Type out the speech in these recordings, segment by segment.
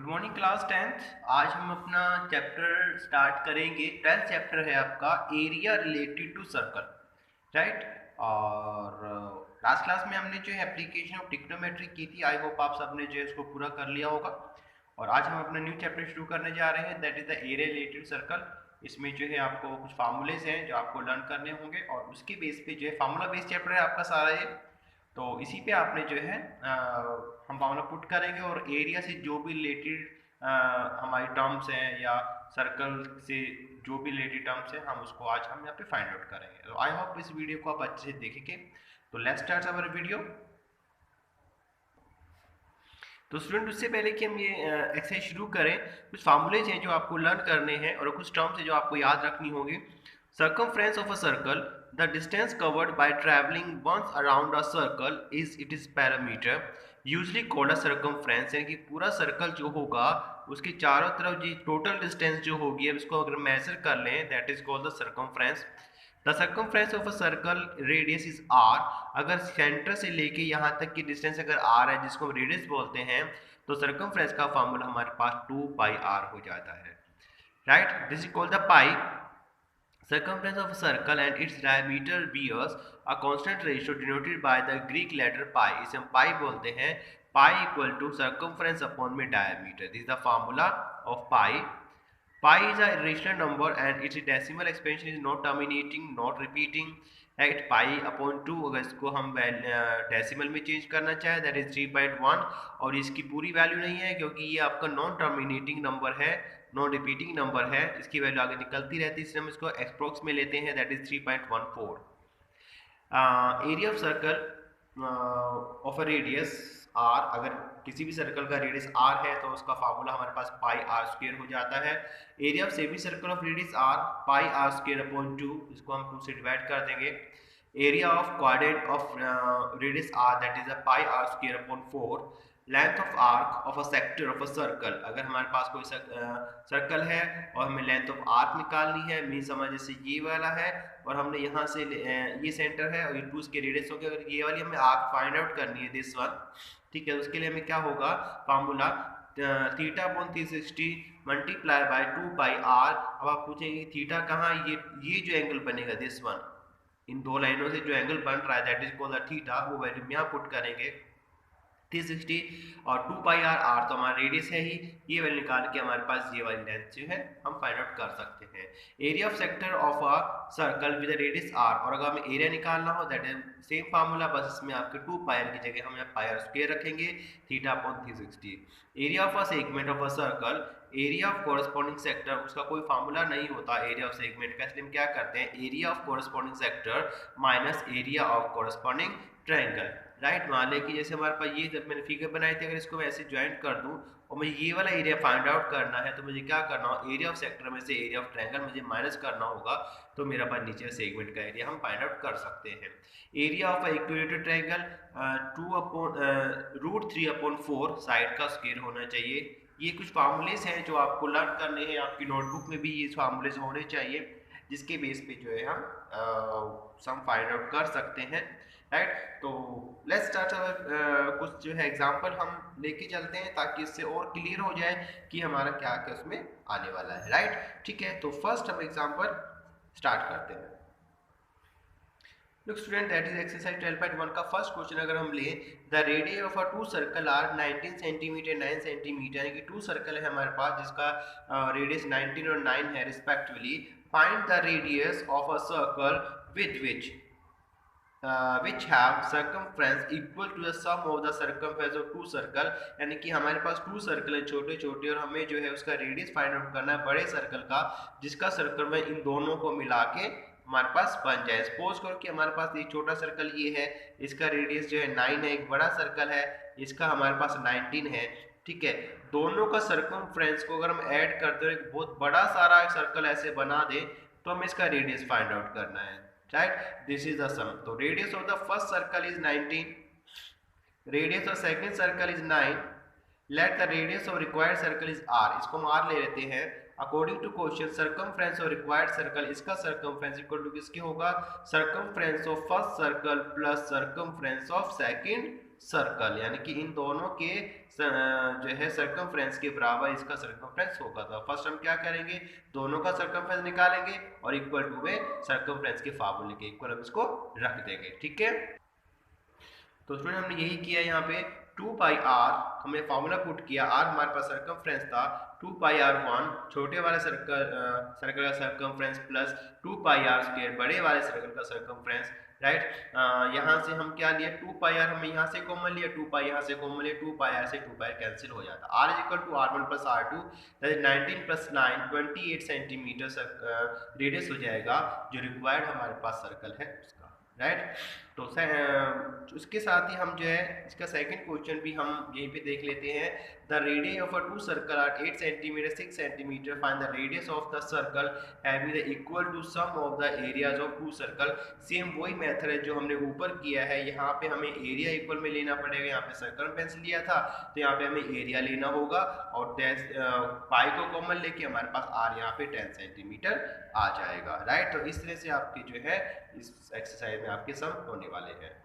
Good morning class 10th। आज हम अपना चैप्टर स्टार्ट करेंगे। 12th चैप्टर है आपका area related to circle, right. और लास्ट क्लास में हमने जो है एप्लीकेशन ऑफ ट्रिग्नोमेट्री की थी। आई होप आप सबने जो है इसको पूरा कर लिया होगा। और आज हम अपना न्यू चैप्टर शुरू करने जा रहे हैं, that is the area related circle. इसमें जो है आपको कुछ फार्मूलेज हैं जो आपको लर्न करने होंगे और उसके बेस पे जो है फार्मूला बेस्ड चैप्टर है आपका सारा ये। तो इसी पे आपने जो है हम फार्मूला पुट करेंगे और एरिया से जो भी रिलेटेड हमारी टर्म्स हैं या सर्कल से जो भी रिलेटेड टर्म्स हैं हम उसको आज हम यहाँ पे फाइंड आउट करेंगे। तो आई होप इस वीडियो को आप अच्छे से देखेंगे। तो लेट्स स्टार्ट अवर वीडियो। तो स्टूडेंट उससे पहले कि हम ये एक्सरसाइज शुरू करें, कुछ फार्मूलेज हैं जो आपको लर्न करने हैं और कुछ टर्म्स हैं जो आपको याद रखनी होगी। Circumference of a circle, the distance covered by traveling once around a circle is it is parameter, usually called a circumference। यानी कि पूरा सर्कल जो होगा उसके चारों तरफ जी टोटल डिस्टेंस जो होगी, अब इसको अगर मेजर कर लें that is called the circumference. The circumference of a circle radius is R. अगर सेंटर से लेके यहाँ तक की डिस्टेंस अगर आर है जिसको हम रेडियस बोलते हैं, तो सर्कमफ्रेंस का फार्मूला हमारे पास 2 पाई आर हो जाता है, right. This is called the pi. Circumference of a circle and its diameter bears a constant ratio denoted by the Greek letter pi। इसे हम pi बोलते हैं। Pi equal to circumference upon में diameter। This is the formula of pi। Pi is a irrational number and its decimal expansion is not terminating, not repeating। Right? Pi upon 2 अगर इसको हम decimal में change करना चाहे that is 3.1 और इसकी पूरी वैल्यू नहीं है क्योंकि ये आपका नॉन टर्मिनेटिंग नंबर है, नॉन रिपीटिंग नंबर है, इसकी वैल्यू आगे निकलती रहती है, इसलिए हम इसको एक्सप्रोक्स में लेते हैं that is 3.14। Area of circle of a radius R. अगर किसी भी सर्कल का रेडियस आर है तो उसका फार्मूला हमारे पास पाई आर स्क्वायर हो जाता है। Area of semi circle of radius R pi are square upon 2, इसको हम 2 से डिवाइड कर देंगे। Area of quadrant of radius R that is a pi are square upon 4। Length of arc of a sector of a circle. अगर हमारे पास कोई circle है और हमें लेंथ ऑफ आर्क निकालनी है, मीन समझ जैसे ये वाला है और हमने यहाँ से ये सेंटर है और ये 2 इसके रेडियस हो गया, अगर ये वाली हमें आर्क फाइंड आउट करनी है दिस वन, ठीक है, उसके लिए हमें क्या होगा formula theta upon 360 multiply by 2 pi R. अब आप पूछेंगे थीटा कहाँ, ये जो एंगल बनेगा दिस वन, इन दो लाइनों से जो एंगल बन रहा है that is called the theta, वो वैल्यू में यहाँ पुट करेंगे 360 और 2 पाई आर, आर तो हमारा रेडियस है ही, ये वैल्यू निकाल के हमारे पास ये वाली लेंथ जो है हम फाइंड आउट कर सकते हैं। Area of sector of a circle with radius R, और अगर हमें एरिया निकालना हो दैट इज सेम फार्मूला, बस इसमें आपके 2 पाई आर की जगह हम यहाँ पाई आर स्क्वायर रखेंगे, theta upon 360। Area of a segment of a circle, area of corresponding sector, उसका कोई फार्मूला नहीं होता एरिया ऑफ सेगमेंट का, इसलिए हम क्या करते हैं area of corresponding sector minus area of corresponding triangle, right. मान लें कि जैसे हमारे पास ये जब मैंने फिगर बनाई थी, अगर इसको मैं ऐसे ज्वाइंट कर दूं और मुझे ये वाला एरिया फाइंड आउट करना है तो मुझे क्या करना होगा, एरिया ऑफ सेक्टर में से एरिया ऑफ ट्रायंगल मुझे माइनस करना होगा, तो मेरा पास नीचे सेगमेंट का एरिया हम फाइंड आउट कर सकते हैं। Area of equilateral triangle 2/√3/4 side का स्क्वायर होना चाहिए। ये कुछ फार्मूलेस हैं जो आपको लर्न करने हैं, आपकी नोटबुक में भी ये फार्मूलेस होने चाहिए जिसके बेस पे जो है हम सम फाइंड आउट कर सकते हैं, राइट। तो लेट्स स्टार्ट कुछ जो है एग्जांपल हम लेके चलते हैं ताकि इससे और क्लियर हो जाए कि हमारा क्या क्या उसमें आने वाला है, राइट। ठीक है, तो फर्स्ट हम एग्जांपल स्टार्ट करते हैं। Look student, that is exercise 12.1 का फर्स्ट क्वेश्चन अगर हम लें, the radius of a 2 circle R 19 centimetre 9 centimetre, यानी कि 2 सर्कल है हमारे पास जिसका रेडियस 19 और 9 है respectively. Find the radius of a circle with which have circumference equal to the sum of the circumference of 2 circle, यानी कि हमारे पास 2 सर्कल है छोटे छोटे और हमें जो है उसका रेडियस फाइंड आउट करना है बड़े सर्कल का, जिसका सर्कल में इन दोनों को मिला के हमारे पास बन जाए। सपोज करो कि हमारे पास एक छोटा सर्कल ये है, इसका रेडियस जो है 9 है, एक बड़ा सर्कल है इसका हमारे पास 19 है, ठीक है। दोनों का सर्कमफ्रेंस को अगर हम ऐड करते हो एक बहुत बड़ा सारा सर्कल ऐसे बना दे तो हमें इसका रेडियस फाइंड आउट करना है, right, this is the sum। तो radius of the first circle is 19, radius of second circle is 9, let the radius of required circle is r, इसको हम r ले लेते हैं। According to question circumference of required circle, इसका circumference equal to किसके होगा, circumference of first circle plus circumference of second circle, यानी कि इन दोनों के जो है सर्कमफ्रेंस के बराबर इसका सर्कमफ्रेंस होगा। तो फर्स्ट हम क्या करेंगे, दोनों का सर्कमफ्रेंस निकालेंगे और इक्वल टू में सर्कमफ्रेंस के फार्मूले के इक्वल हम इसको रख देंगे। ठीक है, तो स्टूडेंट हमने यही किया यहाँ पे 2 पाई आर हमने फार्मूला पुट किया, आर हमारे पास सर्कमफ्रेंस था 2 पाई आर 1 छोटे वाले सर्कल का circumference plus 2 pi are square बड़े वाले सर्कल का सर्कमफ्रेंस, राइट। यहाँ से हम क्या लिए 2 पाई आर हमने यहाँ से कॉमन लिया, 2 पाई यहाँ से कॉमन लिया, 2 पाई आर से 2 पाई कैंसिल हो जाता, R is equal to R1 plus R2 that is 19 plus 9 28 centimetre radius हो जाएगा जो रिक्वायर्ड हमारे पास सर्कल है उसका, राइट। तो उसके साथ ही हम जो है इसका सेकंड क्वेश्चन भी हम यहीं पे देख लेते हैं। The radius of a two circle R 8 centimetre 6 centimetre, find the radius of the circle having the equal to sum of the areas of two circle. Same वही मेथड है जो हमने ऊपर किया है, यहाँ पे हमें एरिया इक्वल में लेना पड़ेगा, यहाँ पे सर्कमफ्रेंस लिया था तो यहाँ पे हमें एरिया लेना होगा और पाई को कॉमन लेके हमारे पास आर यहाँ पे 10 सेंटीमीटर आ जाएगा, राइट। तो इस तरह से आपके जो है इस एक्सरसाइज में आपके सम होने वाले हैं।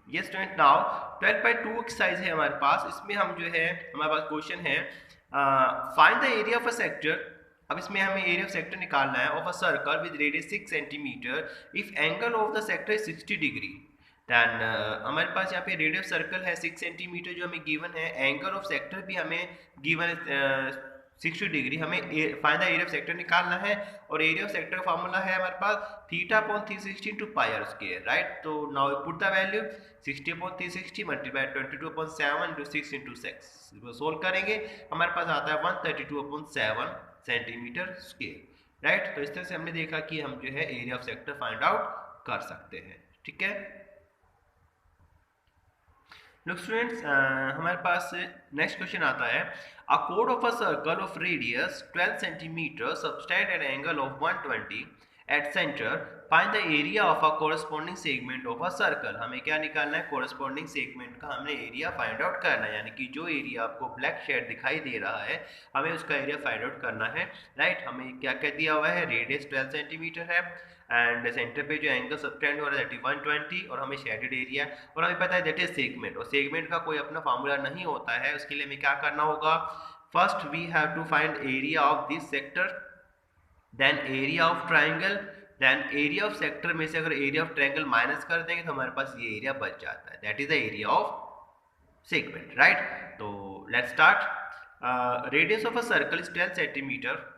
यस स्टूडेंट, नाउ 12/2 एक्सरसाइज है हमारे पास, इसमें हम जो है हमारे पास क्वेश्चन है find the area of a sector. अब इसमें हमें एरिया ऑफ सेक्टर निकालना है of a circle with radius 6 centimetre if angle of the sector is 60 degree. Then हमारे पास यहाँ पे रेडियस सर्कल है 6 सेंटीमीटर जो हमें गिवन है, एंगल ऑफ सेक्टर भी हमें गिवन है 60 डिग्री, हमें find the area of sector निकालना है और एरिया ऑफ सेक्टर का फार्मूला है हमारे पास theta upon 360 into pi are square, right. तो now put the value 60 upon 360 multiply 22 upon 7 into 6 into 6, इसको सोल्व करेंगे हमारे पास आता है 132 अपॉन 7 सेंटीमीटर स्क्वायर, राइट। तो इस तरह से हमने देखा कि हम जो है area of sector find out कर सकते हैं, ठीक है। Look students, हमारे पास नेक्स्ट क्वेश्चन आता है a chord of a circle of radius 12 cm subtend at an angle of 120 at center, find the area of a corresponding segment of a circle। हमें क्या निकालना है, corresponding segment का हमने area find out करना है, यानी कि जो एरिया आपको ब्लैक शेड दिखाई दे रहा है हमें उसका एरिया फाइंड आउट करना है, राइट। हमें क्या क्या दिया हुआ है, रेडियस 12 सेंटीमीटर है एंड सेंटर पे जो एंगल सबटेंड हो रहा है 120 और हमें शेडेड एरिया और हमें पता है दैट इज सेगमेंट, और सेगमेंट का कोई अपना फार्मूला नहीं होता है। उसके लिए हमें क्या करना होगा, first we have to find area of this sector, then area of triangle, then area of sector में से अगर एरिया ऑफ ट्राइंगल माइनस कर देंगे तो हमारे पास ये एरिया बच जाता है, that is the area of segment, right. तो let's start. Radius of a circle is 12 centimetre,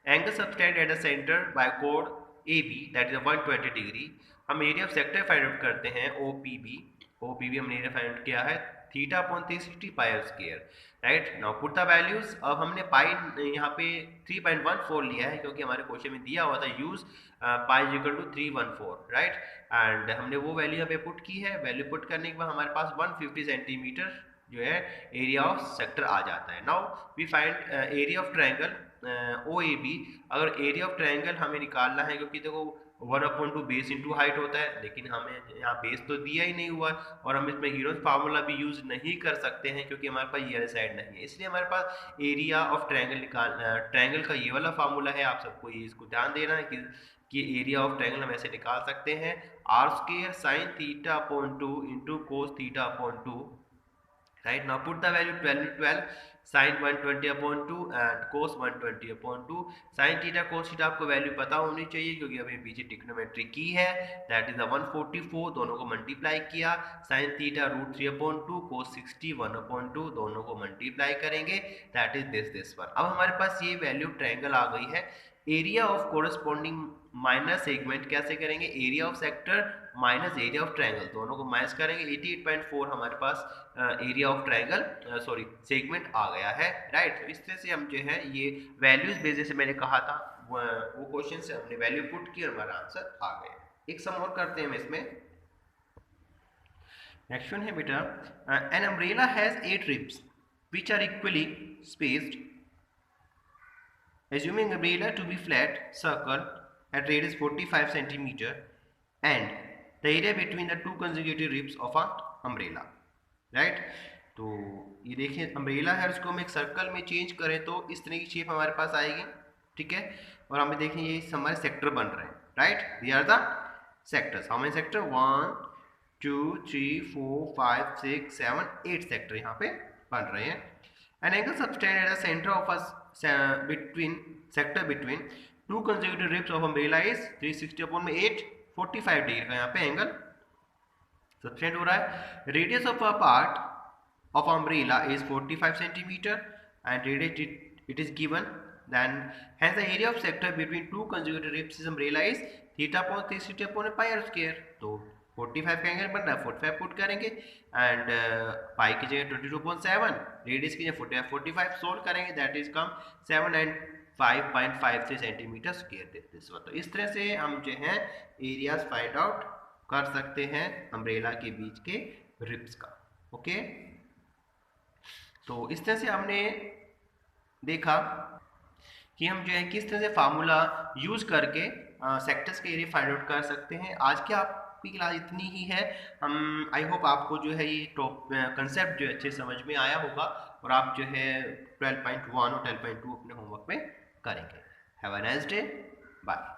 angle subtended at the centre by कोड AB that is 120 डिग्री। हम area of sector find out करते हैं OPB हमने area find out किया है theta upon 360 pi are square, right. Now put the values. अब हमने पाई यहाँ पे 3.14 लिया है क्योंकि हमारे क्वेश्चन में दिया हुआ था use pi equal to 314, right. And हमने वो वैल्यू यहाँ पे पुट की है, वैल्यू पुट करने के बाद हमारे पास 150 सेंटीमीटर जो है एरिया ऑफ सेक्टर आ जाता है। Now we find area of triangle OAB। अगर एरिया ऑफ ट्राइंगल हमें निकालना है क्योंकि देखो 1/2 बेस इंटू हाइट होता है, लेकिन हमें यहाँ बेस तो दिया ही नहीं हुआ और हम इसमें हीरोज फार्मूला भी यूज नहीं कर सकते हैं क्योंकि हमारे पास ये वाली साइड नहीं है, इसलिए हमारे पास एरिया ऑफ ट्राइंगल ट्राइंगल का ये वाला फार्मूला है। आप सबको ये इसको ध्यान देना है कि एरिया ऑफ ट्राइंगल हम ऐसे निकाल सकते हैं R square sine theta upon 2 into cos theta upon 2, right. Now put the value 12 sine 120 upon 2 and cos 120 upon 2, sine theta cos theta आपको वैल्यू पता होनी चाहिए क्योंकि अभी पीछे ट्रिग्नोमेट्री की है, दैट इज द 144, दोनों को मल्टीप्लाई किया, साइन थीटा √3 अपॉन 2 कोस 60 1 अपॉन 2, दोनों को मल्टीप्लाई करेंगे, दैट इज दिस वन। अब हमारे पास ये वैल्यू ट्रायंगल आ गई है। Area of corresponding minus segment कैसे करेंगे, area of sector minus area of triangle, दोनों को माइनस करेंगे, 88.4 हमारे पास area of triangle sorry segment आ गया है, राइट। तो इस तरह से हम जो है ये वैल्यूज बेसिस से मैंने कहा था वो क्वेश्चन से हमने वैल्यू पुट की और हमारा आंसर आ गया। एक सम और करते हैं इसमें। नेक्स्ट वन है बेटा, an umbrella has 8 ribs which are equally spaced, assuming umbrella to be flat circle at radius 45 centimeter and the area between the two consecutive ribs of an umbrella, right। तो ये देखिए umbrella है, उसको हम एक circle में change करें तो इस तरह की शेप हमारे पास आएगी, ठीक है। और हमें देखिए ये हमारे सेक्टर बन रहे हैं, right, they are the sectors. How many sector, 1 2, 3, 4, 5, 6, 7, 8 sector यहाँ पे बन रहे हैं। An angle subtended at the center of a sector between two consecutive ribs of umbrella is 360 upon में 8, 45 डिग्री का यहाँ पे एंगल सबटेंड हो रहा है। Radius of a part of umbrella is 45 centimeter and radius it is given, then hence the area of sector between two consecutive ribs umbrella is theta upon 360 upon pi r square। तो 45 का angle बन रहा है, 45 put करेंगे and pi की जगह 22.7, radius की जगह 45 सोल्व करेंगे, that is come 7 and 5.53 centimetre square देते हैं। तो इस तरह से हम जो है एरियाज फाइंड आउट कर सकते हैं अम्ब्रेला के बीच के रिब्स का। ओके, तो इस तरह से हमने देखा कि हम जो है किस तरह से फार्मूला यूज करके सेक्टर्स के एरिया फाइंड आउट कर सकते हैं। आज की आपकी क्लास इतनी ही है। हम आई होप आपको जो है ये कंसेप्ट जो अच्छे समझ में आया होगा और आप जो है 12.1 और 12.2 अपने होमवर्क में करेंगे। Have a nice day, bye.